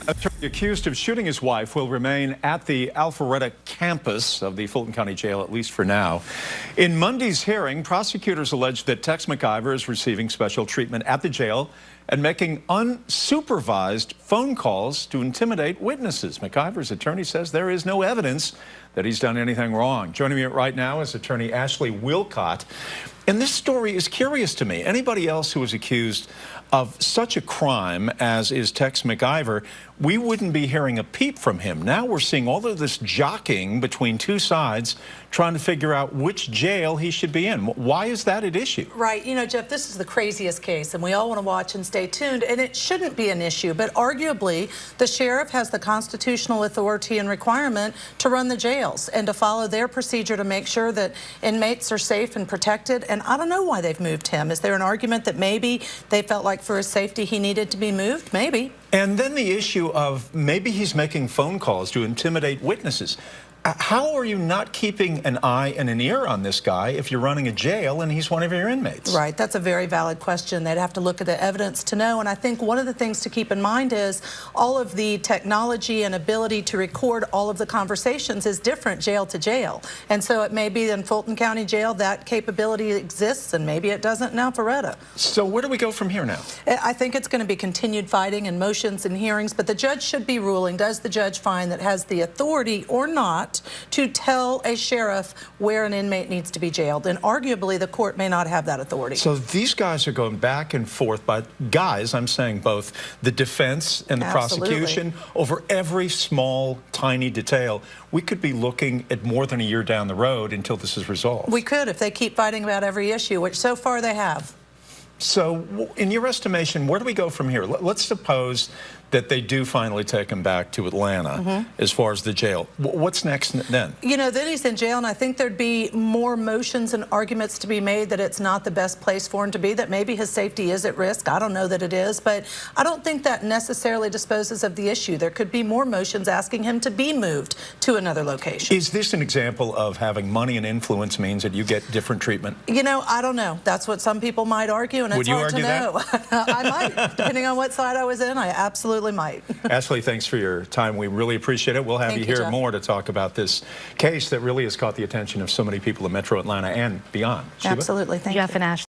Attorney accused of shooting his wife will remain at the Alpharetta campus of the Fulton County Jail, at least for now. In Monday's hearing, prosecutors alleged that Tex McIver is receiving special treatment at the jail and making unsupervised phone calls to intimidate witnesses. McIver's attorney says there is no evidence that he's done anything wrong. Joining me right now is attorney Ashley Willcott. And this story is curious to me. Anybody else who is accused of such a crime as is Tex McIver, we wouldn't be hearing a peep from him. Now we're seeing all of this jockeying between two sides, trying to figure out which jail he should be in. Why is that at issue? Right. You know, Jeff, this is the craziest case, and we all want to watch and stay tuned, and it shouldn't be an issue, but arguably the sheriff has the constitutional authority and requirement to run the jails and to follow their procedure to make sure that inmates are safe and protected. And I don't know why they've moved him. Is there an argument that maybe they felt like for his safety he needed to be moved? Maybe. And then the issue of maybe he's making phone calls to intimidate witnesses. How are you not keeping an eye and an ear on this guy if you're running a jail and he's one of your inmates? Right. That's a very valid question. They'd have to look at the evidence to know. And I think one of the things to keep in mind is all of the technology and ability to record all of the conversations is different jail to jail. And so it may be in Fulton County Jail that capability exists, and maybe it doesn't in Alpharetta. So where do we go from here now? I think it's going to be continued fighting and motions and hearings, but the judge should be ruling. Does the judge find that has the authority or not to tell a sheriff where an inmate needs to be jailed? And arguably the court may not have that authority. So these guys are going back and forth, but guys, I'm saying both the defense and the prosecution over every small, tiny detail. We could be looking at more than a year down the road until this is resolved. We could if they keep fighting about every issue, which so far they have. So in your estimation, where do we go from here? Let's suppose that they do finally take him back to Atlanta as far as the jail. What's next then? You know, then he's in jail, and I think there'd be more motions and arguments to be made that it's not the best place for him to be, that maybe his safety is at risk. I don't know that it is, but I don't think that necessarily disposes of the issue. There could be more motions asking him to be moved to another location. Is this an example of having money and influence means that you get different treatment? You know, I don't know. That's what some people might argue, and it's hard to know. I might, depending on what side I was in. I absolutely might. Ashley, thanks for your time. We really appreciate it. We'll have you here more to talk about this case that really has caught the attention of so many people in Metro Atlanta and beyond. Absolutely. Thank you. Jeff and Ashley.